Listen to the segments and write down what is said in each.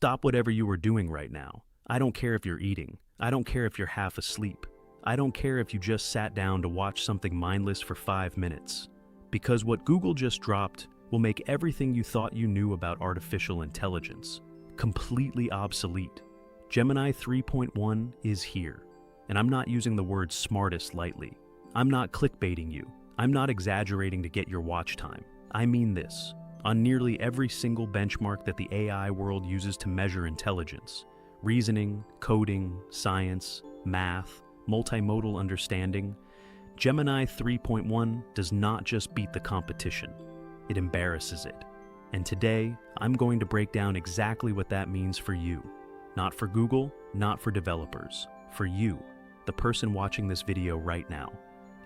stop whatever you are doing right now. I don't care if you're eating. I don't care if you're half asleep. I don't care if you just sat down to watch something mindless for 5 minutes. Because what Google just dropped will make everything you thought you knew about artificial intelligence completely obsolete. Gemini 3.1 is here. And I'm not using the word smartest lightly. I'm not clickbaiting you. I'm not exaggerating to get your watch time. I mean this. On nearly every single benchmark that the AI world uses to measure intelligence, reasoning, coding, science, math, multimodal understanding, Gemini 3.1 does not just beat the competition, it embarrasses it. And today, I'm going to break down exactly what that means for you. Not for Google, not for developers, for you, the person watching this video right now,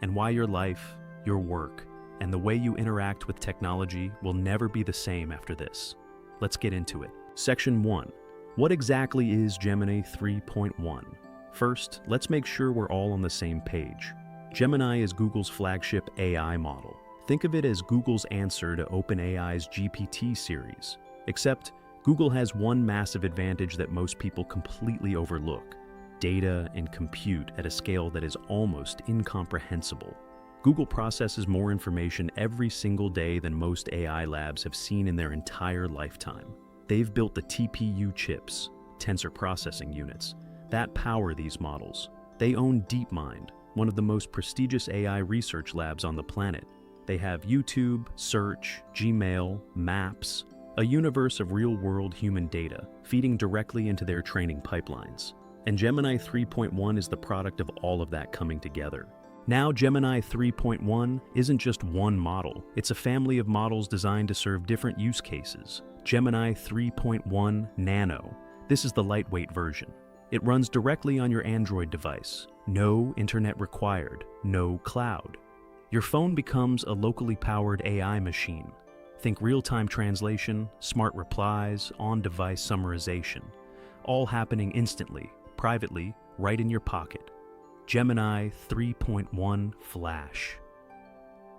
and why your life, your work, and the way you interact with technology will never be the same after this. Let's get into it. Section 1. What exactly is Gemini 3.1? First, let's make sure we're all on the same page. Gemini is Google's flagship AI model. Think of it as Google's answer to OpenAI's GPT series. Except, Google has one massive advantage that most people completely overlook: data and compute at a scale that is almost incomprehensible. Google processes more information every single day than most AI labs have seen in their entire lifetime. They've built the TPU chips, tensor processing units, that power these models. They own DeepMind, one of the most prestigious AI research labs on the planet. They have YouTube, Search, Gmail, Maps, a universe of real-world human data feeding directly into their training pipelines. And Gemini 3.1 is the product of all of that coming together. Now, Gemini 3.1 isn't just one model. It's a family of models designed to serve different use cases. Gemini 3.1 Nano. This is the lightweight version. It runs directly on your Android device. No internet required, no cloud. Your phone becomes a locally powered AI machine. Think real-time translation, smart replies, on-device summarization. All happening instantly, privately, right in your pocket. Gemini 3.1 Flash.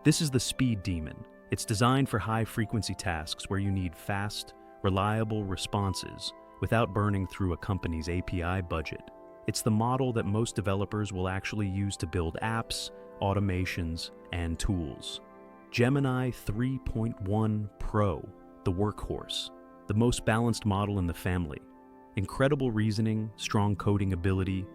This is the speed demon. It's designed for high-frequency tasks where you need fast, reliable responses without burning through a company's API budget. It's the model that most developers will actually use to build apps, automations, and tools. Gemini 3.1 Pro, the workhorse, the most balanced model in the family. Incredible reasoning, strong coding ability,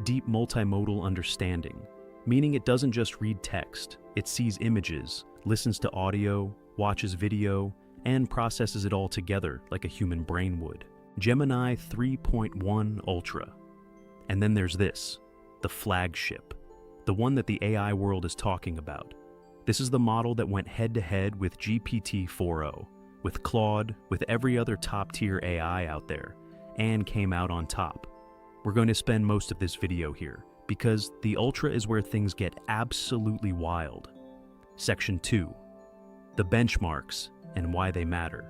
deep multimodal understanding, meaning it doesn't just read text, it sees images, listens to audio, watches video, and processes it all together like a human brain would. Gemini 3.1 Ultra. And then there's this, the flagship, the one that the AI world is talking about. This is the model that went head-to-head with GPT-4o, with Claude, with every other top-tier AI out there, and came out on top. We're going to spend most of this video here, because the Ultra is where things get absolutely wild. Section 2. The benchmarks and why they matter.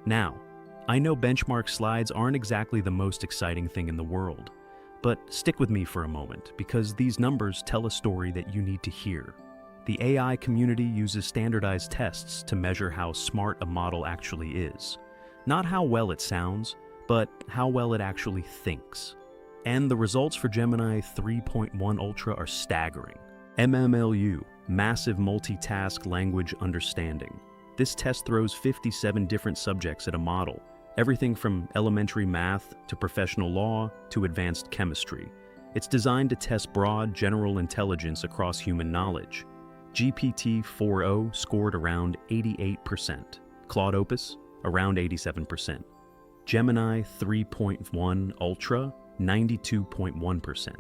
Now, I know benchmark slides aren't exactly the most exciting thing in the world, but stick with me for a moment, because these numbers tell a story that you need to hear. The AI community uses standardized tests to measure how smart a model actually is. Not how well it sounds, but how well it actually thinks. And the results for Gemini 3.1 Ultra are staggering. MMLU, Massive Multitask Language Understanding. This test throws 57 different subjects at a model, everything from elementary math to professional law to advanced chemistry. It's designed to test broad general intelligence across human knowledge. GPT-4o scored around 88%, Claude Opus around 87%, Gemini 3.1 Ultra 92.1%.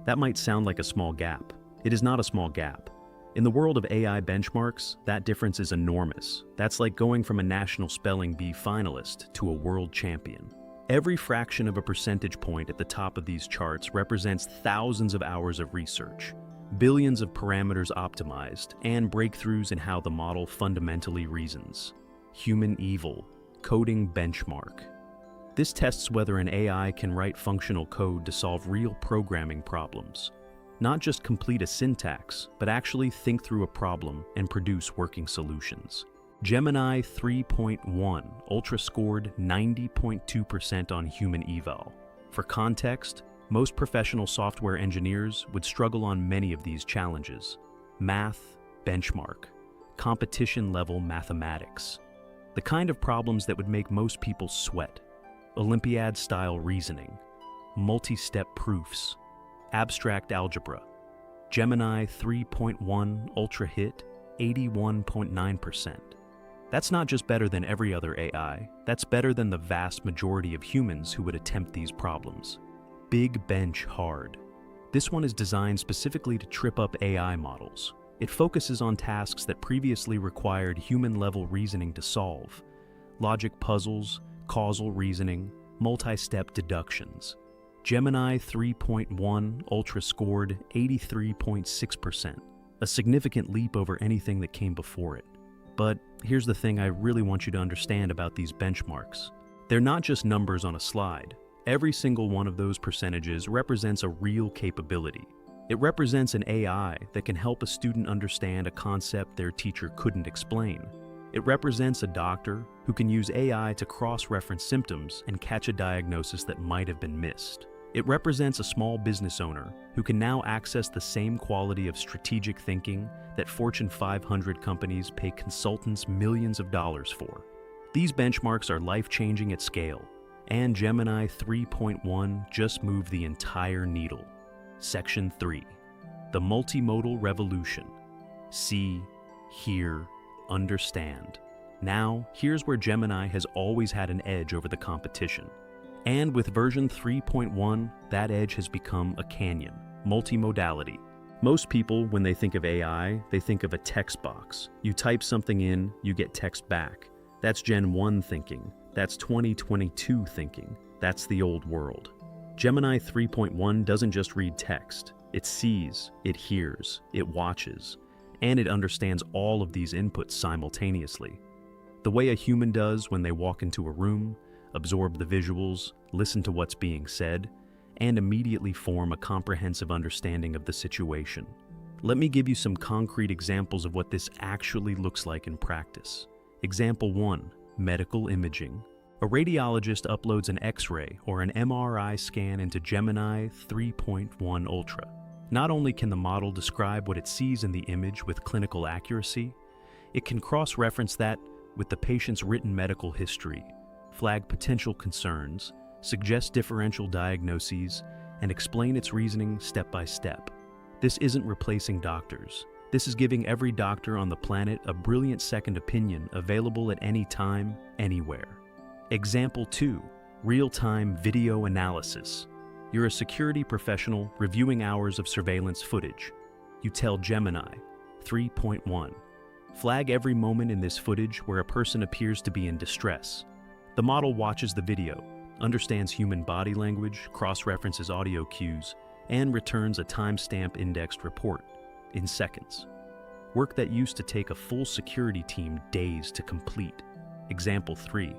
That might sound like a small gap. It is not a small gap. In the world of AI benchmarks, that difference is enormous. That's like going from a National Spelling Bee finalist to a world champion. Every fraction of a percentage point at the top of these charts represents thousands of hours of research, billions of parameters optimized, and breakthroughs in how the model fundamentally reasons. Human evil, coding benchmark. This tests whether an AI can write functional code to solve real programming problems. Not just complete a syntax, but actually think through a problem and produce working solutions. Gemini 3.1 Ultra scored 90.2% on human eval. For context, most professional software engineers would struggle on many of these challenges. Math, benchmark, competition-level mathematics. The kind of problems that would make most people sweat. Olympiad-style reasoning, multi-step proofs, abstract algebra. Gemini 3.1 Ultra hit 81.9%. That's not just better than every other AI, that's better than the vast majority of humans who would attempt these problems. Big Bench Hard. This one is designed specifically to trip up AI models. It focuses on tasks that previously required human-level reasoning to solve. Logic puzzles, causal reasoning, multi-step deductions. Gemini 3.1 Ultra scored 83.6%, a significant leap over anything that came before it. But here's the thing I really want you to understand about these benchmarks. They're not just numbers on a slide. Every single one of those percentages represents a real capability. It represents an AI that can help a student understand a concept their teacher couldn't explain. It represents a doctor who can use AI to cross-reference symptoms and catch a diagnosis that might have been missed. It represents a small business owner who can now access the same quality of strategic thinking that Fortune 500 companies pay consultants millions of dollars for. These benchmarks are life-changing at scale, and Gemini 3.1 just moved the entire needle. Section 3. The Multimodal Revolution. See, hear, understand. Now, here's where Gemini has always had an edge over the competition. And with version 3.1, that edge has become a canyon. Multimodality. Most people, when they think of AI, they think of a text box. You type something in, you get text back. That's Gen 1 thinking. That's 2022 thinking. That's the old world. Gemini 3.1 doesn't just read text. It sees, it hears, it watches, and it understands all of these inputs simultaneously. The way a human does when they walk into a room, absorb the visuals, listen to what's being said, and immediately form a comprehensive understanding of the situation. Let me give you some concrete examples of what this actually looks like in practice. Example 1. Medical imaging. A radiologist uploads an X-ray or an MRI scan into Gemini 3.1 Ultra. Not only can the model describe what it sees in the image with clinical accuracy, it can cross-reference that with the patient's written medical history, flag potential concerns, suggest differential diagnoses, and explain its reasoning step by step. This isn't replacing doctors. This is giving every doctor on the planet a brilliant second opinion available at any time, anywhere. Example 2. Real-time video analysis. You're a security professional reviewing hours of surveillance footage. You tell Gemini 3.1, flag every moment in this footage where a person appears to be in distress. The model watches the video, understands human body language, cross-references audio cues, and returns a timestamp indexed report in seconds. Work that used to take a full security team days to complete. Example 3.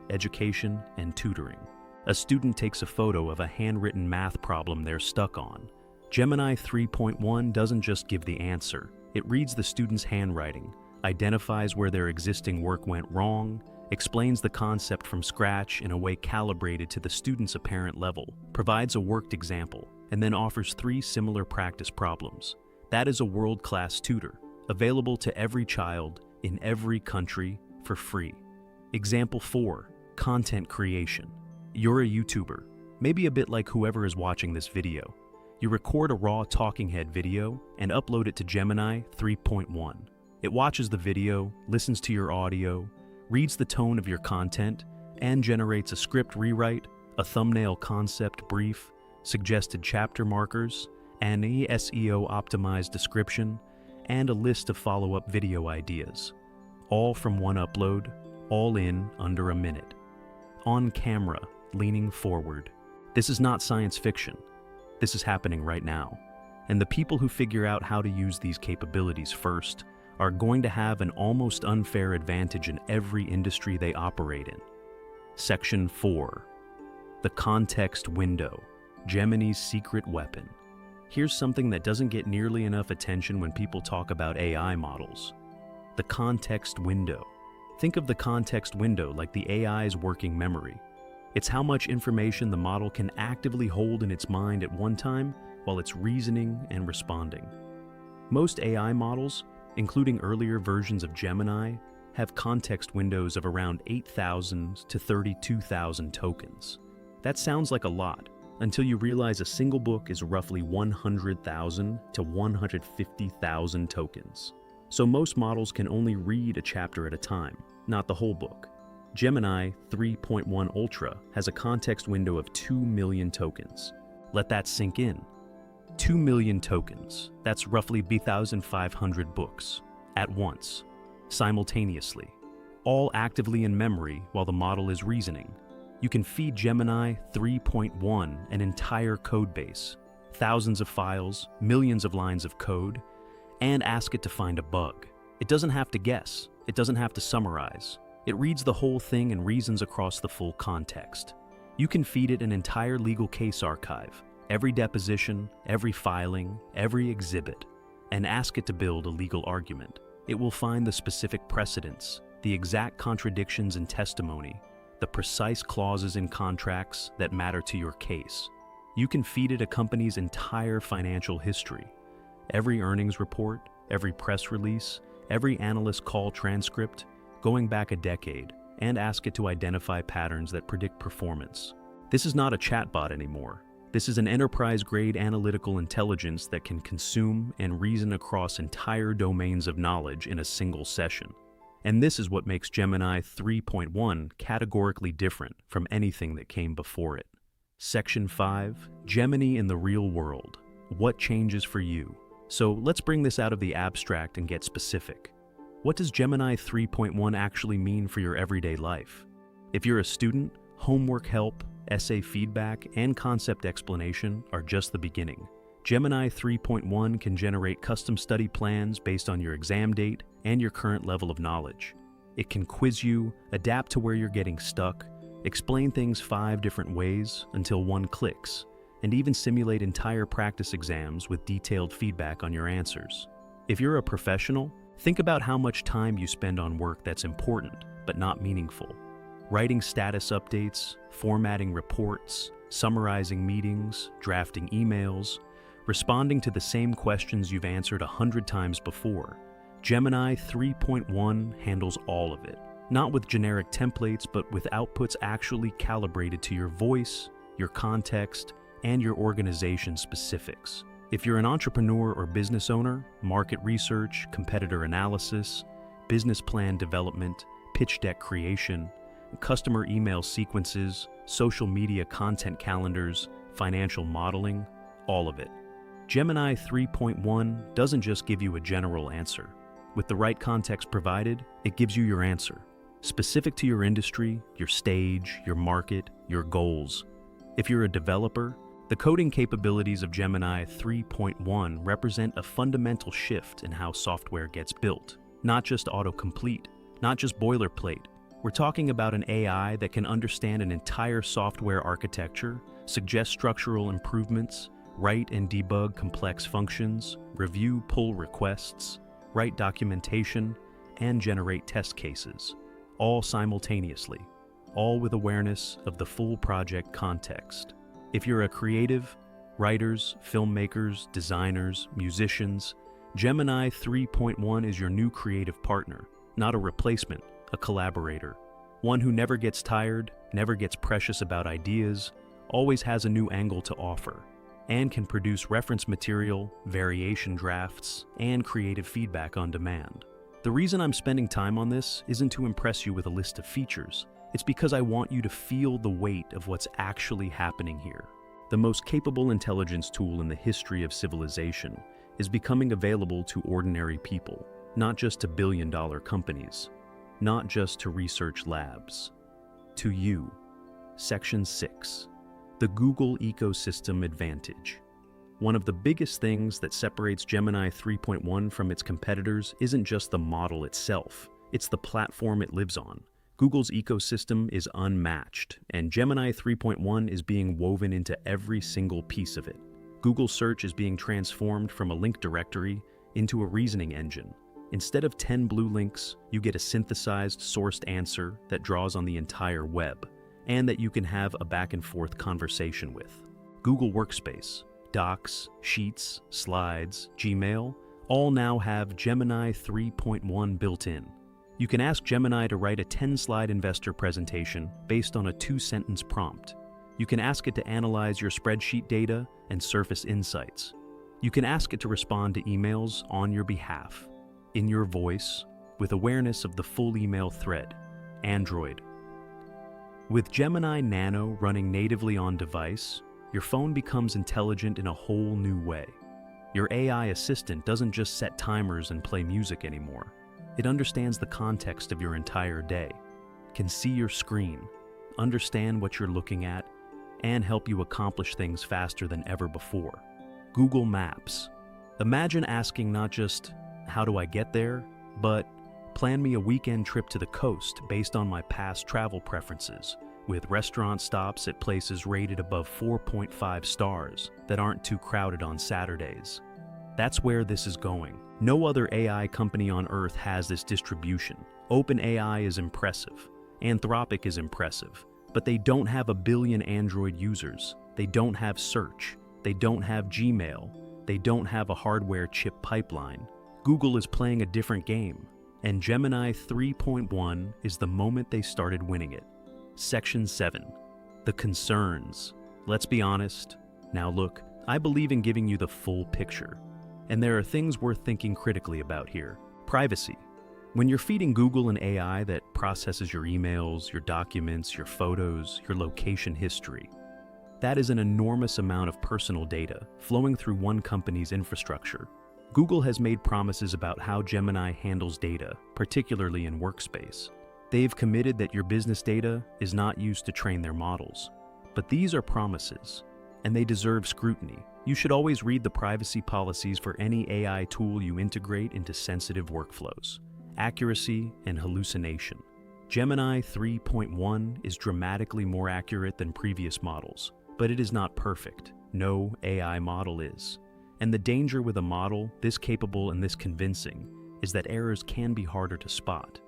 Education and tutoring. A student takes a photo of a handwritten math problem they're stuck on. Gemini 3.1 doesn't just give the answer. It reads the student's handwriting, identifies where their existing work went wrong, explains the concept from scratch in a way calibrated to the student's apparent level, provides a worked example, and then offers 3 similar practice problems. That is a world-class tutor, available to every child in every country for free. Example 4. Content creation. You're a YouTuber, maybe a bit like whoever is watching this video. You record a raw talking head video and upload it to Gemini 3.1. It watches the video, listens to your audio, reads the tone of your content, and generates a script rewrite, a thumbnail concept brief, suggested chapter markers, an SEO-optimized description, and a list of follow-up video ideas. All from one upload, all in under a minute. On camera, leaning forward. This is not science fiction. This is happening right now. And the people who figure out how to use these capabilities first are going to have an almost unfair advantage in every industry they operate in. Section 4. The context window. Gemini's secret weapon. Here's something that doesn't get nearly enough attention when people talk about AI models. The context window. Think of the context window like the AI's working memory. It's how much information the model can actively hold in its mind at one time while it's reasoning and responding. Most AI models, including earlier versions of Gemini, have context windows of around 8,000 to 32,000 tokens. That sounds like a lot, until you realize a single book is roughly 100,000 to 150,000 tokens. So most models can only read a chapter at a time, not the whole book. Gemini 3.1 Ultra has a context window of 2 million tokens. Let that sink in. 2 million tokens, that's roughly 3,500 books, at once, simultaneously, all actively in memory while the model is reasoning. You can feed Gemini 3.1 an entire code base, thousands of files, millions of lines of code, and ask it to find a bug. It doesn't have to guess, it doesn't have to summarize. It reads the whole thing and reasons across the full context. You can feed it an entire legal case archive, every deposition, every filing, every exhibit, and ask it to build a legal argument. It will find the specific precedents, the exact contradictions in testimony, the precise clauses in contracts that matter to your case. You can feed it a company's entire financial history, every earnings report, every press release, every analyst call transcript, going back a decade, and ask it to identify patterns that predict performance. This is not a chatbot anymore. This is an enterprise-grade analytical intelligence that can consume and reason across entire domains of knowledge in a single session. And this is what makes Gemini 3.1 categorically different from anything that came before it. Section 5, Gemini in the real world. What changes for you? So let's bring this out of the abstract and get specific. What does Gemini 3.1 actually mean for your everyday life? If you're a student, homework help, essay feedback, and concept explanation are just the beginning. Gemini 3.1 can generate custom study plans based on your exam date and your current level of knowledge. It can quiz you, adapt to where you're getting stuck, explain things 5 different ways until one clicks, and even simulate entire practice exams with detailed feedback on your answers. If you're a professional, think about how much time you spend on work that's important but not meaningful. Writing status updates, formatting reports, summarizing meetings, drafting emails, responding to the same questions you've answered 100 times before. Gemini 3.1 handles all of it, not with generic templates, but with outputs actually calibrated to your voice, your context, and your organization specifics. If you're an entrepreneur or business owner, market research, competitor analysis, business plan development, pitch deck creation, customer email sequences, social media content calendars, financial modeling, all of it. Gemini 3.1 doesn't just give you a general answer. With the right context provided, it gives you your answer, specific to your industry, your stage, your market, your goals. If you're a developer, the coding capabilities of Gemini 3.1 represent a fundamental shift in how software gets built. Not just autocomplete, not just boilerplate. We're talking about an AI that can understand an entire software architecture, suggest structural improvements, write and debug complex functions, review pull requests, write documentation, and generate test cases, all simultaneously, all with awareness of the full project context. If you're a creative, writers, filmmakers, designers, musicians, Gemini 3.1 is your new creative partner, not a replacement, a collaborator. One who never gets tired, never gets precious about ideas, always has a new angle to offer, and can produce reference material, variation drafts, and creative feedback on demand. The reason I'm spending time on this isn't to impress you with a list of features. It's because I want you to feel the weight of what's actually happening here. The most capable intelligence tool in the history of civilization is becoming available to ordinary people, not just to billion-dollar companies, not just to research labs. To you. Section 6. The Google Ecosystem Advantage. One of the biggest things that separates Gemini 3.1 from its competitors isn't just the model itself, it's the platform it lives on. Google's ecosystem is unmatched, and Gemini 3.1 is being woven into every single piece of it. Google Search is being transformed from a link directory into a reasoning engine. Instead of 10 blue links, you get a synthesized, sourced answer that draws on the entire web, and that you can have a back-and-forth conversation with. Google Workspace, Docs, Sheets, Slides, Gmail, all now have Gemini 3.1 built in. You can ask Gemini to write a 10-slide investor presentation based on a 2-sentence prompt. You can ask it to analyze your spreadsheet data and surface insights. You can ask it to respond to emails on your behalf, in your voice, with awareness of the full email thread. Android. With Gemini Nano running natively on device, your phone becomes intelligent in a whole new way. Your AI assistant doesn't just set timers and play music anymore. It understands the context of your entire day, can see your screen, understand what you're looking at, and help you accomplish things faster than ever before. Google Maps. Imagine asking not just, how do I get there, but plan me a weekend trip to the coast based on my past travel preferences, with restaurant stops at places rated above 4.5 stars that aren't too crowded on Saturdays. That's where this is going. No other AI company on Earth has this distribution. OpenAI is impressive. Anthropic is impressive. But they don't have 1 billion Android users. They don't have search. They don't have Gmail. They don't have a hardware chip pipeline. Google is playing a different game. And Gemini 3.1 is the moment they started winning it. Section 7. The concerns. Let's be honest. Now look, I believe in giving you the full picture. And there are things worth thinking critically about here. Privacy. When you're feeding Google an AI that processes your emails, your documents, your photos, your location history, that is an enormous amount of personal data flowing through one company's infrastructure. Google has made promises about how Gemini handles data, particularly in Workspace. They've committed that your business data is not used to train their models. But these are promises, and they deserve scrutiny. You should always read the privacy policies for any AI tool you integrate into sensitive workflows. Accuracy and hallucination. Gemini 3.1 is dramatically more accurate than previous models, but it is not perfect. No AI model is. And the danger with a model this capable and this convincing is that errors can be harder to spot.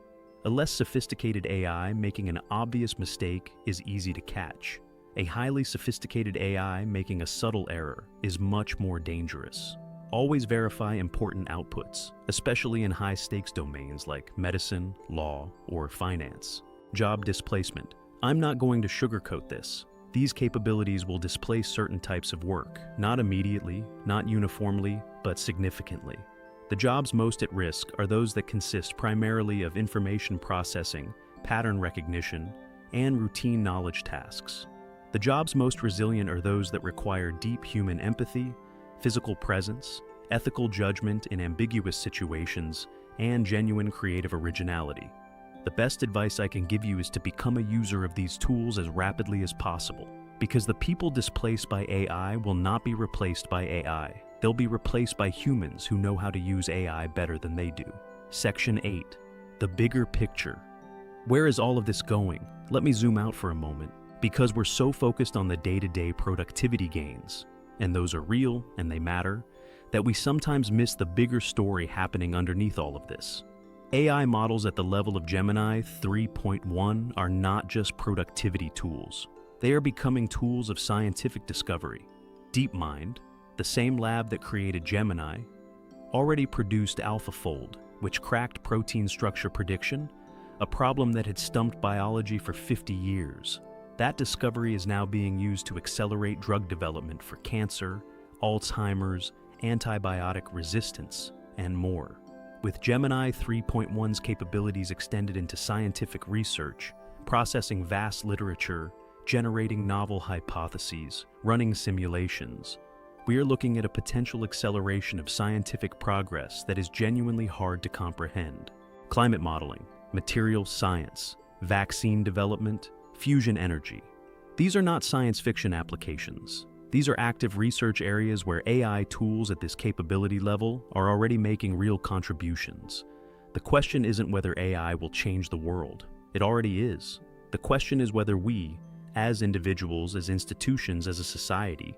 A less sophisticated AI making an obvious mistake is easy to catch. A highly sophisticated AI making a subtle error is much more dangerous. Always verify important outputs, especially in high-stakes domains like medicine, law, or finance. Job displacement. I'm not going to sugarcoat this. These capabilities will displace certain types of work, not immediately, not uniformly, but significantly. The jobs most at risk are those that consist primarily of information processing, pattern recognition, and routine knowledge tasks. The jobs most resilient are those that require deep human empathy, physical presence, ethical judgment in ambiguous situations, and genuine creative originality. The best advice I can give you is to become a user of these tools as rapidly as possible, because the people displaced by AI will not be replaced by AI. They'll be replaced by humans who know how to use AI better than they do. Section 8. The bigger picture. Where is all of this going? Let me zoom out for a moment. Because we're so focused on the day-to-day productivity gains, and those are real and they matter, that we sometimes miss the bigger story happening underneath all of this. AI models at the level of Gemini 3.1 are not just productivity tools. They are becoming tools of scientific discovery. DeepMind, the same lab that created Gemini, already produced AlphaFold, which cracked protein structure prediction, a problem that had stumped biology for 50 years. That discovery is now being used to accelerate drug development for cancer, Alzheimer's, antibiotic resistance, and more. With Gemini 3.1's capabilities extended into scientific research, processing vast literature, generating novel hypotheses, running simulations, we are looking at a potential acceleration of scientific progress that is genuinely hard to comprehend. Climate modeling, materials science, vaccine development, fusion energy. These are not science fiction applications. These are active research areas where AI tools at this capability level are already making real contributions. The question isn't whether AI will change the world. It already is. The question is whether we, as individuals, as institutions, as a society,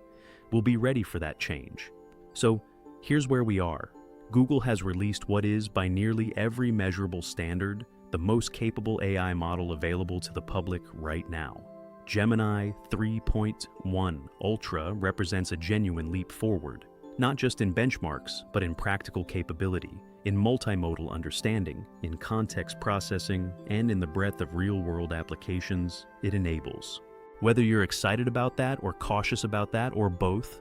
will be ready for that change. So, here's where we are. Google has released what is, by nearly every measurable standard, the most capable AI model available to the public right now. Gemini 3.1 Ultra represents a genuine leap forward, not just in benchmarks, but in practical capability, in multimodal understanding, in context processing, and in the breadth of real-world applications it enables. Whether you're excited about that or cautious about that or both,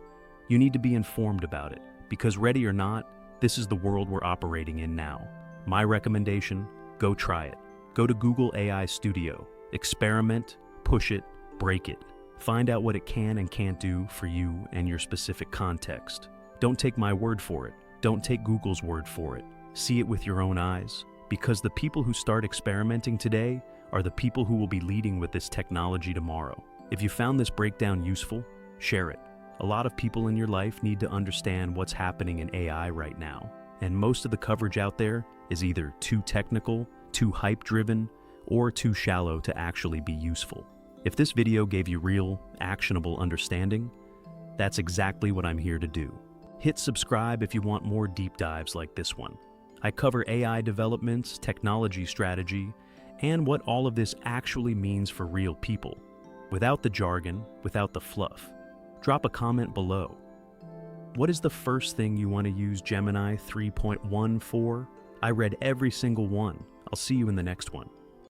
you need to be informed about it, because ready or not, this is the world we're operating in now. My recommendation, go try it. Go to Google AI Studio, experiment, push it, break it. Find out what it can and can't do for you and your specific context. Don't take my word for it. Don't take Google's word for it. See it with your own eyes, because the people who start experimenting today are the people who will be leading with this technology tomorrow. If you found this breakdown useful, share it. A lot of people in your life need to understand what's happening in AI right now, and most of the coverage out there is either too technical, too hype-driven, or too shallow to actually be useful. If this video gave you real, actionable understanding, that's exactly what I'm here to do. Hit subscribe if you want more deep dives like this one. I cover AI developments, technology strategy, and what all of this actually means for real people, without the jargon, without the fluff. Drop a comment below. What is the first thing you want to use Gemini 3.1 for? I read every single one. I'll see you in the next one.